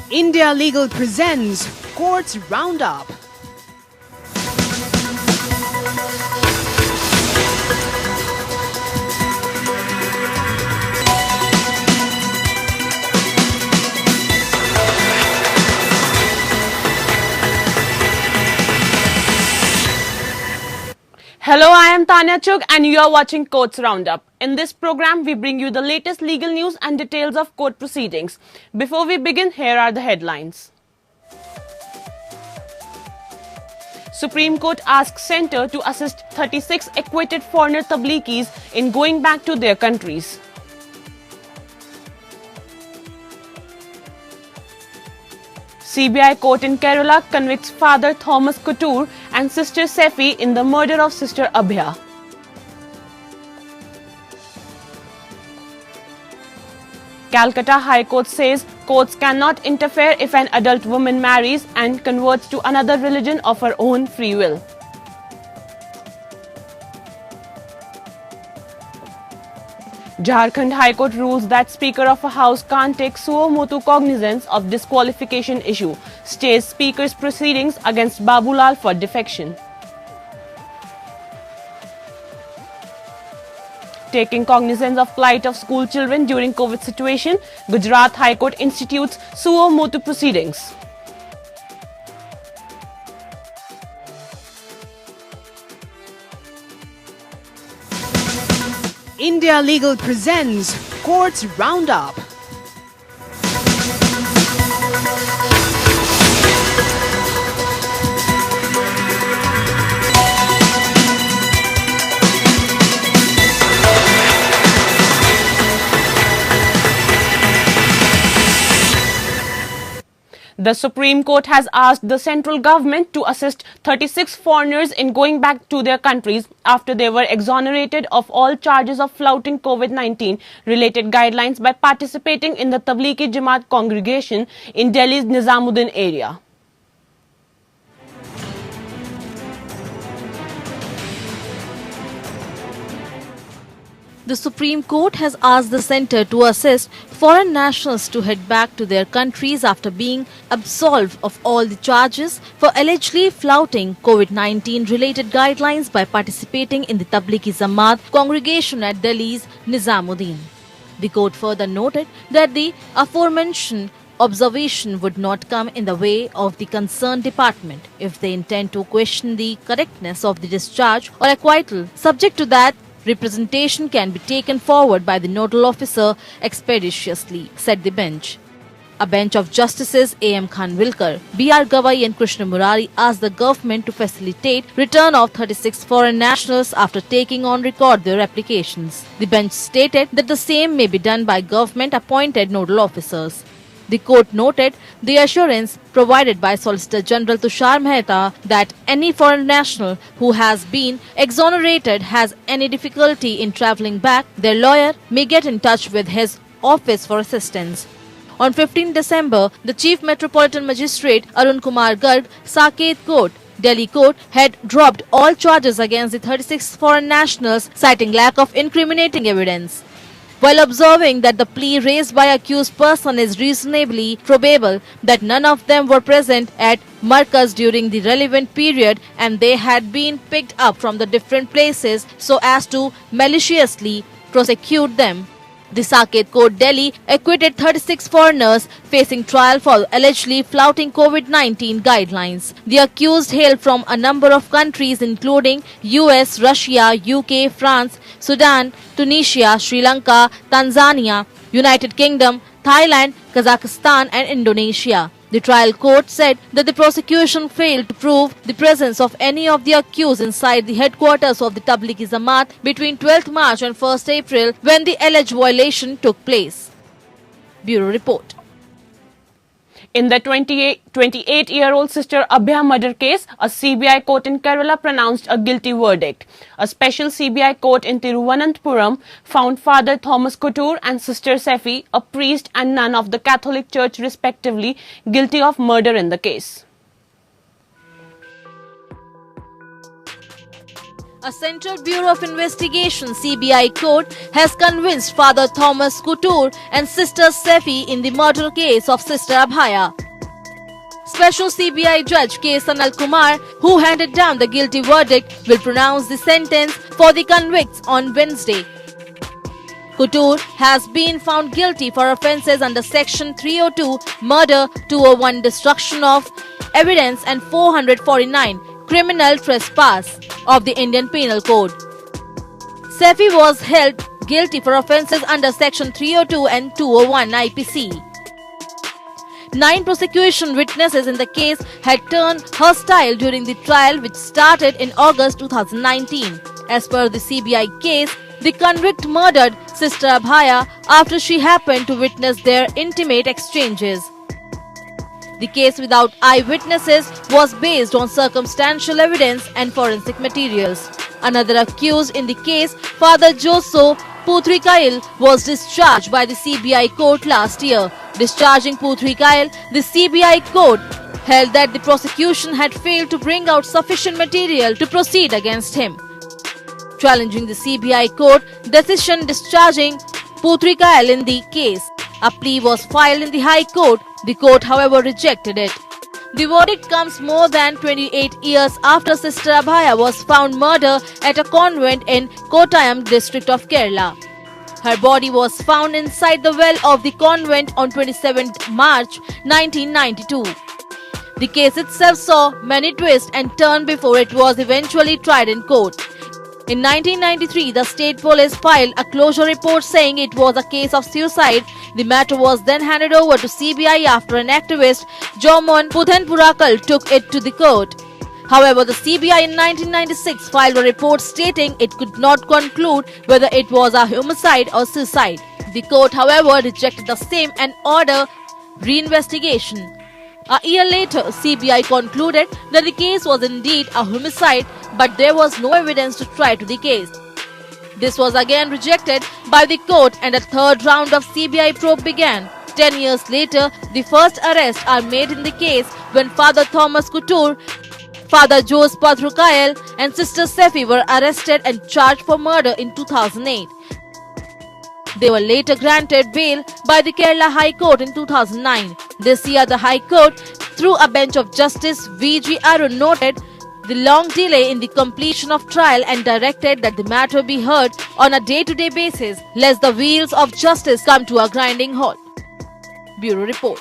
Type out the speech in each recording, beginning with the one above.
India Legal presents Courts Roundup. Hello, I am Tanya Chugh and you are watching Courts Roundup. In this program, we bring you the latest legal news and details of court proceedings. Before we begin, here are the headlines. Supreme Court asks Centre to assist 36 acquitted foreigner Tabligis in going back to their countries. CBI court in Kerala convicts Father Thomas Couture and Sister Sefi in the murder of Sister Abhya. Calcutta High Court says courts cannot interfere if an adult woman marries and converts to another religion of her own free will. Jharkhand High Court rules that Speaker of a House can't take suo motu cognizance of disqualification issue, stays Speaker's proceedings against Babulal for defection. Taking cognizance of plight of school children during COVID situation, Gujarat High Court institutes suo motu proceedings. India Legal presents Courts Roundup. The Supreme Court has asked the central government to assist 36 foreigners in going back to their countries after they were exonerated of all charges of flouting COVID-19 related guidelines by participating in the Tablighi Jamaat congregation in Delhi's Nizamuddin area. The Supreme Court has asked the centre to assist foreign nationals to head back to their countries after being absolved of all the charges for allegedly flouting COVID-19 related guidelines by participating in the Tablighi Jamaat congregation at Delhi's Nizamuddin. The court further noted that the aforementioned observation would not come in the way of the concerned department if they intend to question the correctness of the discharge or acquittal. Subject to that, representation can be taken forward by the nodal officer expeditiously, said the bench. A bench of Justices A.M. Khanwilkar, B.R. Gavai and Krishna Murari asked the government to facilitate return of 36 foreign nationals after taking on record their applications. The bench stated that the same may be done by government-appointed nodal officers. The court noted the assurance provided by Solicitor General Tushar Mehta that any foreign national who has been exonerated has any difficulty in travelling back, their lawyer may get in touch with his office for assistance. On 15 December, the Chief Metropolitan Magistrate Arun Kumar Garg, Saket Court, Delhi Court had dropped all charges against the 36 foreign nationals, citing lack of incriminating evidence. While observing that the plea raised by accused person is reasonably probable that none of them were present at Markaz during the relevant period and they had been picked up from the different places so as to maliciously prosecute them, the Saket Court Delhi acquitted 36 foreigners facing trial for allegedly flouting COVID-19 guidelines. The accused hail from a number of countries including US, Russia, UK, France, Sudan, Tunisia, Sri Lanka, Tanzania, United Kingdom, Thailand, Kazakhstan and Indonesia. The trial court said that the prosecution failed to prove the presence of any of the accused inside the headquarters of the Tablighi Jamaat between 12th March and 1st April when the alleged violation took place. Bureau Report. In the 28-year-old Sister Abhya murder case, a CBI court in Kerala pronounced a guilty verdict. A special CBI court in Thiruvananthapuram found Father Thomas Couture and Sister Sefi, a priest and nun of the Catholic Church respectively, guilty of murder in the case. A Central Bureau of Investigation (CBI) court has convinced Father Thomas Couture and Sister Sefi in the murder case of Sister Abhaya. Special CBI Judge K. Sanal Kumar, who handed down the guilty verdict, will pronounce the sentence for the convicts on Wednesday. Couture has been found guilty for offences under Section 302 murder, 201 destruction of evidence and 449 criminal trespass of the Indian Penal Code. Sefi was held guilty for offences under Section 302 and 201 IPC. 9 prosecution witnesses in the case had turned hostile during the trial, which started in August 2019. As per the CBI case, the convict murdered Sister Abhaya after she happened to witness their intimate exchanges. The case without eyewitnesses was based on circumstantial evidence and forensic materials. Another accused in the case, Father Joso Putrikail, was discharged by the CBI court last year. Discharging Putrikail, the CBI court held that the prosecution had failed to bring out sufficient material to proceed against him. Challenging the CBI court decision discharging Putrikail in the case, a plea was filed in the High Court. The court, however, rejected it. The verdict comes more than 28 years after Sister Abhaya was found murdered at a convent in Kottayam district of Kerala. Her body was found inside the well of the convent on 27 March 1992. The case itself saw many twists and turns before it was eventually tried in court. In 1993, the state police filed a closure report saying it was a case of suicide. The matter was then handed over to CBI after an activist, Jomon Puthenpurakal, took it to the court. However, the CBI in 1996 filed a report stating it could not conclude whether it was a homicide or suicide. The court, however, rejected the same and ordered reinvestigation. A year later, CBI concluded that the case was indeed a homicide, but there was no evidence to try to the case. This was again rejected by the court and a third round of CBI probe began. 10 years later, the first arrests are made in the case when Father Thomas Couture, Father Jose Putrikail and Sister Sefi were arrested and charged for murder in 2008. They were later granted bail by the Kerala High Court in 2009. This year, the High Court, through a bench of Justice V.G. Arun, noted the long delay in the completion of trial and directed that the matter be heard on a day-to-day basis, lest the wheels of justice come to a grinding halt. Bureau Report.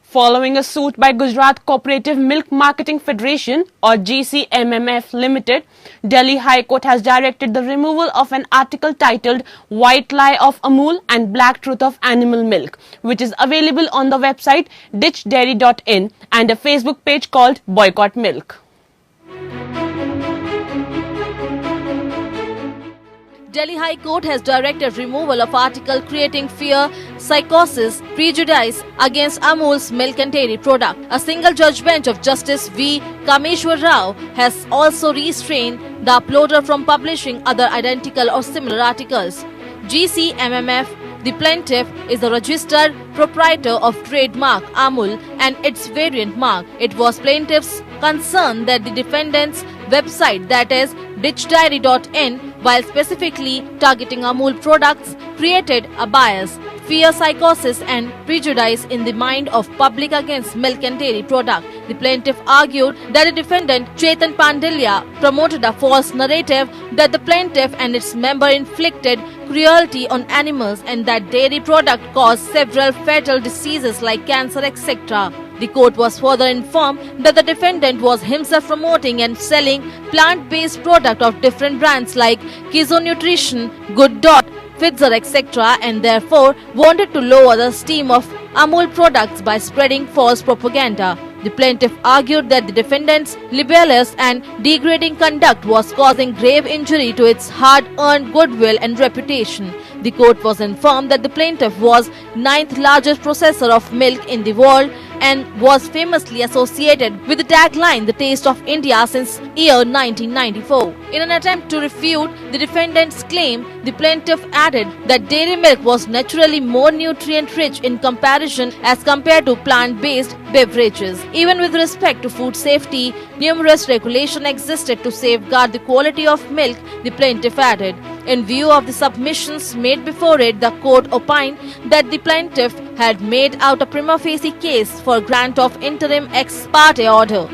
Following a suit by Gujarat Cooperative Milk Marketing Federation or GCMMF Limited, Delhi High Court has directed the removal of an article titled White Lie of Amul and Black Truth of Animal Milk, which is available on the website ditchdairy.in and a Facebook page called Boycott Milk. Delhi High Court has directed removal of article creating fear, psychosis, prejudice against Amul's milk and dairy product. A single judge bench of Justice V. Kameshwar Rao has also restrained the uploader from publishing other identical or similar articles. GCMMF, the plaintiff, is the registered proprietor of trademark Amul and its variant mark. It was plaintiff's concern that the defendant's website, that is ditchdairy.in, while specifically targeting Amul products, created a bias, fear, psychosis and prejudice in the mind of public against milk and dairy product. The plaintiff argued that the defendant, Chetan Pandilya, promoted a false narrative that the plaintiff and its member inflicted cruelty on animals and that dairy product caused several fatal diseases like cancer, etc. The court was further informed that the defendant was himself promoting and selling plant-based products of different brands like Kizo Nutrition, Good Dot, Pfizer, etc. and therefore wanted to lower the esteem of Amul products by spreading false propaganda. The plaintiff argued that the defendant's libellous and degrading conduct was causing grave injury to its hard-earned goodwill and reputation. The court was informed that the plaintiff was 9th largest processor of milk in the world and was famously associated with the tagline "The Taste of India" since year 1994. In an attempt to refute the defendant's claim, the plaintiff added that dairy milk was naturally more nutrient-rich in comparison as compared to plant-based beverages. Even with respect to food safety, numerous regulations existed to safeguard the quality of milk, the plaintiff added. In view of the submissions made before it, the court opined that the plaintiff had made out a prima facie case for grant of interim ex parte order.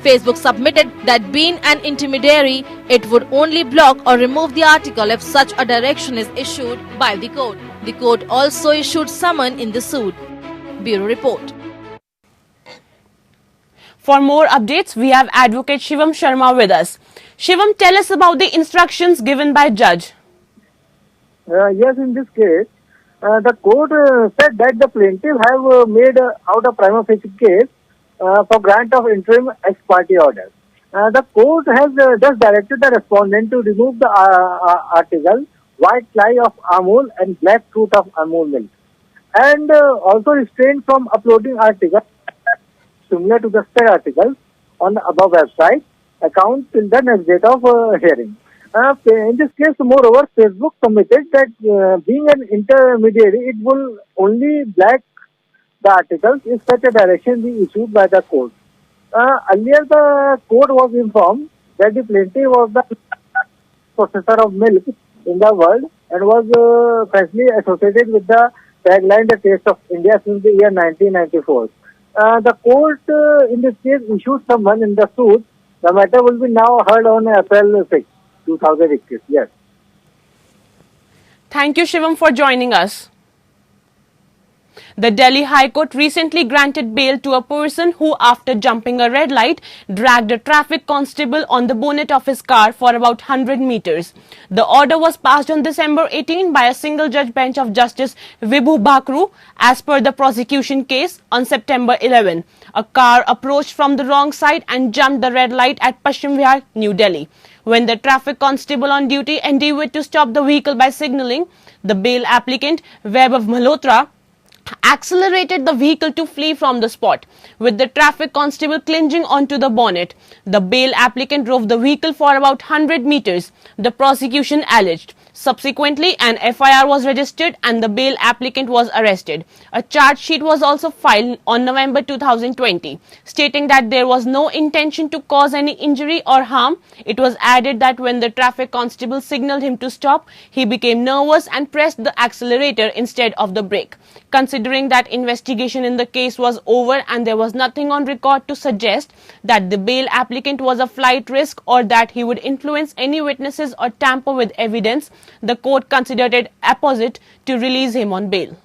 Facebook submitted that being an intermediary, it would only block or remove the article if such a direction is issued by the court. The court also issued summons in the suit. Bureau Report. For more updates, we have Advocate Shivam Sharma with us. Shivam, tell us about the instructions given by judge. Yes, in this case, the court said that the plaintiff have made out a prima facie case for grant of interim ex parte order. The court has just directed the respondent to remove the article "White Lie of Amul" and "Black Truth of Amul Milk," and also restrained from uploading articles similar to the said articles on the above website account till the next date of hearing. In this case, moreover, Facebook submitted that being an intermediary, it will only black the articles if such a direction be issued by the court. Earlier, the court was informed that the plaintiff was the processor of milk in the world and was freshly associated with the tagline "The Taste of India" since the year 1994. The court, in this case, issued summons in the suit. The matter will be now heard on April 6, 2018. Yes. Thank you, Shivam, for joining us. The Delhi High Court recently granted bail to a person who, after jumping a red light, dragged a traffic constable on the bonnet of his car for about 100 meters. The order was passed on December 18 by a single-judge bench of Justice Vibhu Bakru. As per the prosecution case, on September 11, a car approached from the wrong side and jumped the red light at Paschim Vihar, New Delhi. When the traffic constable on duty endeavoured to stop the vehicle by signalling, the bail applicant, Vaibhav Malhotra, accelerated the vehicle to flee from the spot, with the traffic constable clinging onto the bonnet. The bail applicant drove the vehicle for about 100 meters, the prosecution alleged. Subsequently, an FIR was registered and the bail applicant was arrested. A charge sheet was also filed on November 2020, stating that there was no intention to cause any injury or harm. It was added that when the traffic constable signaled him to stop, he became nervous and pressed the accelerator instead of the brake. Considering that investigation in the case was over and there was nothing on record to suggest that the bail applicant was a flight risk or that he would influence any witnesses or tamper with evidence, the court considered it apposite to release him on bail.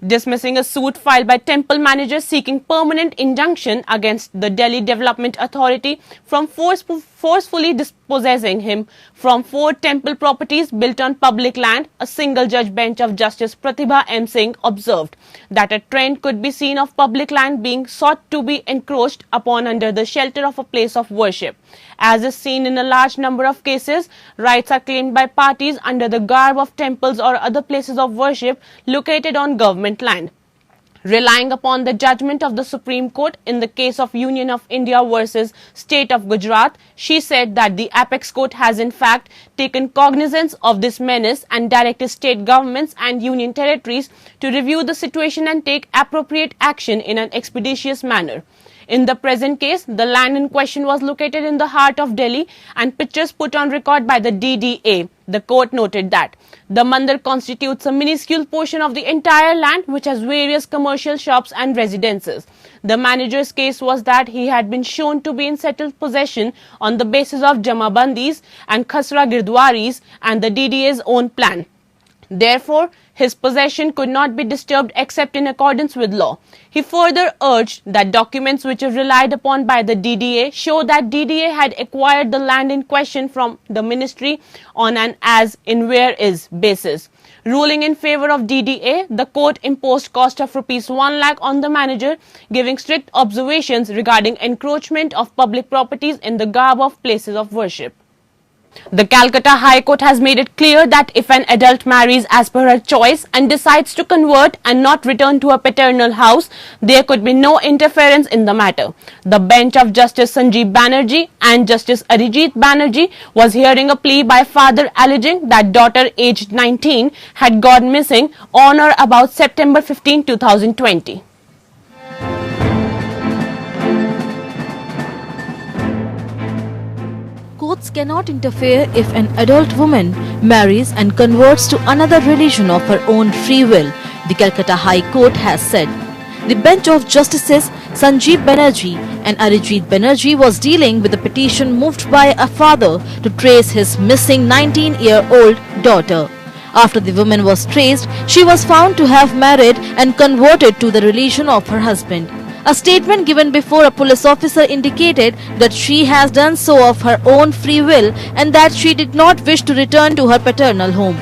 Dismissing a suit filed by temple managers seeking permanent injunction against the Delhi Development Authority from forcefully dispossessing him from 4 temple properties built on public land, a single-judge bench of Justice Pratibha M. Singh observed that a trend could be seen of public land being sought to be encroached upon under the shelter of a place of worship. As is seen in a large number of cases, rights are claimed by parties under the garb of temples or other places of worship located on government land. Relying upon the judgment of the Supreme Court in the case of Union of India versus State of Gujarat, she said that the Apex Court has in fact taken cognizance of this menace and directed state governments and union territories to review the situation and take appropriate action in an expeditious manner. In the present case, the land in question was located in the heart of Delhi and pictures put on record by the DDA. The court noted that the mandir constitutes a minuscule portion of the entire land which has various commercial shops and residences. The manager's case was that he had been shown to be in settled possession on the basis of Jamabandis and Khasra Girdwaris and the DDA's own plan. Therefore, his possession could not be disturbed except in accordance with law. He further urged that documents which are relied upon by the DDA show that DDA had acquired the land in question from the ministry on an as-in-where-is basis. Ruling in favour of DDA, the court imposed cost of Rs 1 lakh on the manager, giving strict observations regarding encroachment of public properties in the garb of places of worship. The Calcutta High Court has made it clear that if an adult marries as per her choice and decides to convert and not return to her paternal house, there could be no interference in the matter. The bench of Justice Sanjeev Banerjee and Justice Arijit Banerjee was hearing a plea by father alleging that daughter aged 19 had gone missing on or about September 15, 2020. Courts cannot interfere if an adult woman marries and converts to another religion of her own free will, the Calcutta High Court has said. The bench of Justices Sanjeev Banerjee and Arijit Banerjee was dealing with a petition moved by a father to trace his missing 19-year-old daughter. After the woman was traced, she was found to have married and converted to the religion of her husband. A statement given before a police officer indicated that she has done so of her own free will and that she did not wish to return to her paternal home.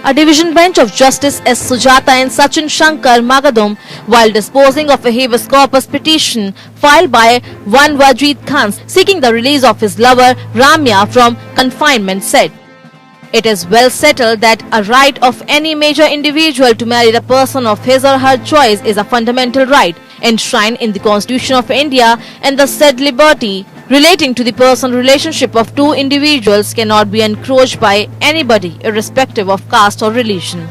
A division bench of Justice S. Sujata and Sachin Shankar Magadum, while disposing of a habeas corpus petition filed by one Wajid Khan seeking the release of his lover Ramya from confinement, said, "It is well settled that a right of any major individual to marry the person of his or her choice is a fundamental right enshrined in the Constitution of India, and the said liberty relating to the personal relationship of two individuals cannot be encroached by anybody irrespective of caste or religion."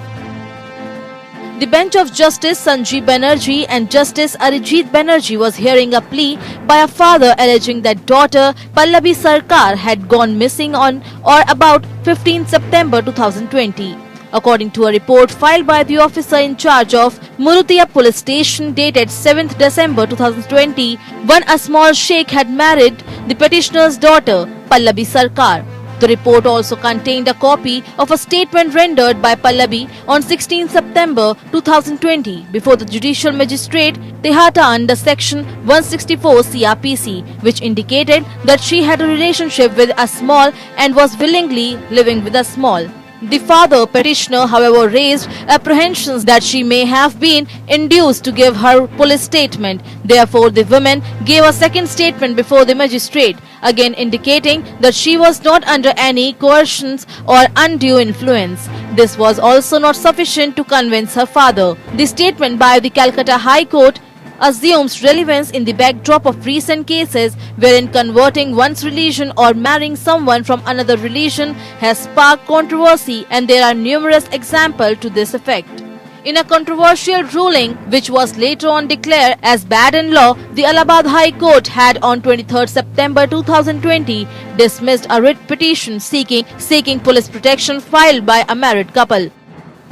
The bench of Justice Sanjeev Banerjee and Justice Arijit Banerjee was hearing a plea by a father alleging that daughter Pallavi Sarkar had gone missing on or about 15 September 2020. According to a report filed by the officer in charge of Murutiya Police Station dated 7th December 2020, when a small sheikh had married the petitioner's daughter Pallavi Sarkar. The report also contained a copy of a statement rendered by Pallavi on 16 September 2020 before the judicial magistrate Tehata under section 164 CRPC, which indicated that she had a relationship with a small and was willingly living with a small. The father petitioner, however, raised apprehensions that she may have been induced to give her police statement. Therefore, the woman gave a second statement before the magistrate, again indicating that she was not under any coercions or undue influence. This was also not sufficient to convince her father. The statement by the Calcutta High Court assumes relevance in the backdrop of recent cases wherein converting one's religion or marrying someone from another religion has sparked controversy, and there are numerous examples to this effect. In a controversial ruling, which was later on declared as bad in law, the Allahabad High Court had on 23 September 2020 dismissed a writ petition seeking police protection filed by a married couple.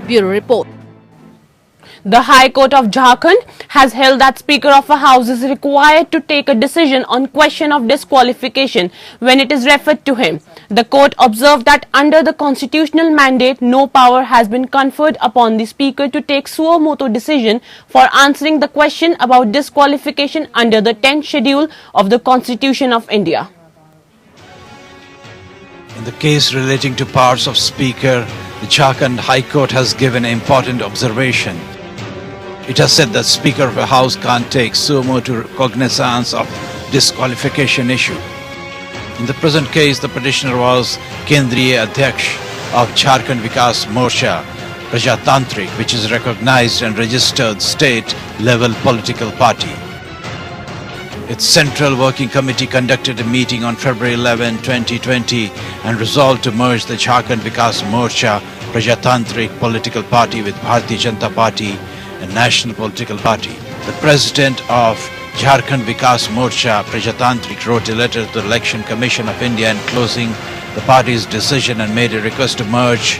Bureau Report. The High Court of Jharkhand has held that Speaker of a House is required to take a decision on question of disqualification when it is referred to him. The court observed that under the constitutional mandate, no power has been conferred upon the Speaker to take suo motu decision for answering the question about disqualification under the 10th schedule of the Constitution of India. In the case relating to powers of Speaker, the Jharkhand High Court has given an important observation. It has said that Speaker of a House can't take suo motu cognizance of disqualification issue. In the present case, the petitioner was Kendriya Adhyaksh of Jharkhand Vikas Morcha Prajatantrik, which is recognized and registered state-level political party. Its Central Working Committee conducted a meeting on February 11, 2020 and resolved to merge the Jharkhand Vikas Morcha Prajatantrik political party with Bharatiya Janata Party, a national political party. The president of Jharkhand Vikas Morcha Prajatantrik wrote a letter to the Election Commission of India enclosing the party's decision and made a request to merge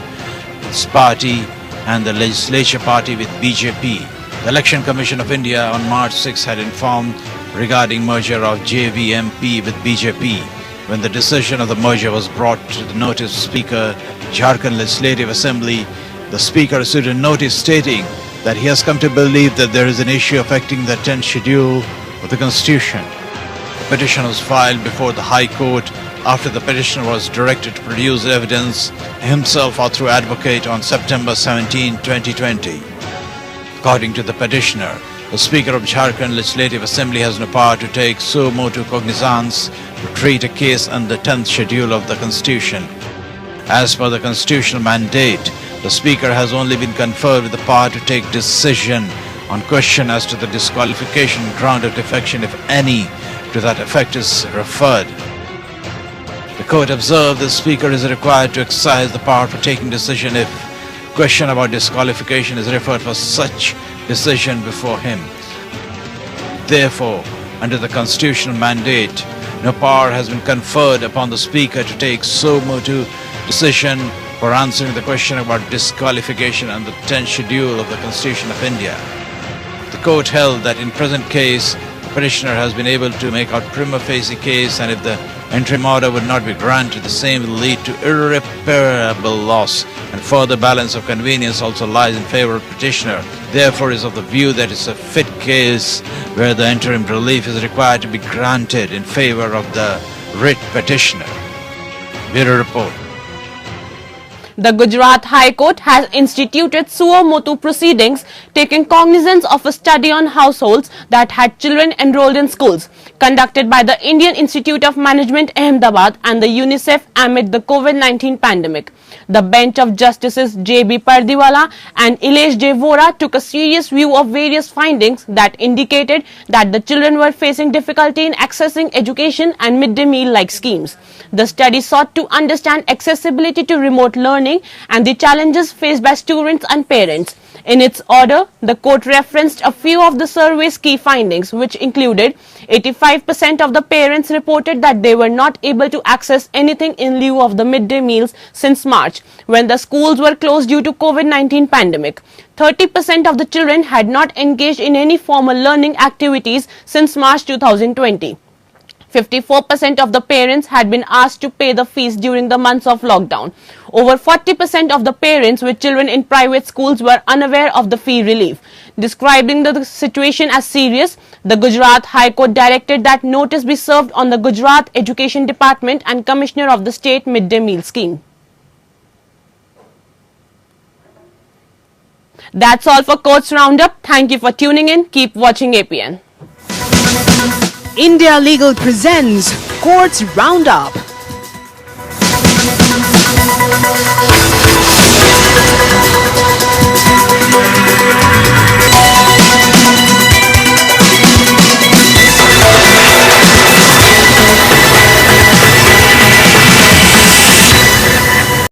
its party and the legislature party with BJP. The Election Commission of India on March 6 had informed regarding merger of JVMP with BJP. When the decision of the merger was brought to the notice of Speaker Jharkhand Legislative Assembly, the Speaker issued a notice stating that he has come to believe that there is an issue affecting the 10th schedule of the Constitution. The petition was filed before the High Court after the petitioner was directed to produce evidence himself or through advocate on September 17, 2020. According to the petitioner, The Speaker of Jharkhand Legislative Assembly has no power to take suo motu cognizance to treat a case under the 10th schedule of the Constitution. As per the constitutional mandate, the Speaker has only been conferred with the power to take decision on question as to the disqualification ground of defection, if any, to that effect is referred. The court observed the Speaker is required to exercise the power for taking decision if question about disqualification is referred for such decision before him. Therefore, under the constitutional mandate, no power has been conferred upon the Speaker to take suo motu decision for answering the question about disqualification under the 10th schedule of the Constitution of India. The court held that in present case, the petitioner has been able to make out prima facie case, and if the interim order would not be granted, the same will lead to irreparable loss, and further balance of convenience also lies in favor of petitioner. Therefore, is of the view that it's a fit case where the interim relief is required to be granted in favor of the writ petitioner. Bureau Report. The Gujarat High Court has instituted suo motu proceedings taking cognizance of a study on households that had children enrolled in schools conducted by the Indian Institute of Management Ahmedabad and the UNICEF amid the COVID-19 pandemic. The bench of Justices J.B. Pardiwala and Ilesh J. Vora took a serious view of various findings that indicated that the children were facing difficulty in accessing education and midday meal-like schemes. The study sought to understand accessibility to remote learning and the challenges faced by students and parents. In its order, the court referenced a few of the survey's key findings, which included 85% of the parents reported that they were not able to access anything in lieu of the midday meals since March, when the schools were closed due to COVID-19 pandemic. 30% of the children had not engaged in any formal learning activities since March 2020. 54% of the parents had been asked to pay the fees during the months of lockdown. Over 40% of the parents with children in private schools were unaware of the fee relief. Describing the situation as serious, the Gujarat High Court directed that notice be served on the Gujarat Education Department and Commissioner of the State Midday Meal Scheme. That's all for Courts Roundup. Thank you for tuning in. Keep watching APN. India Legal presents Courts Roundup.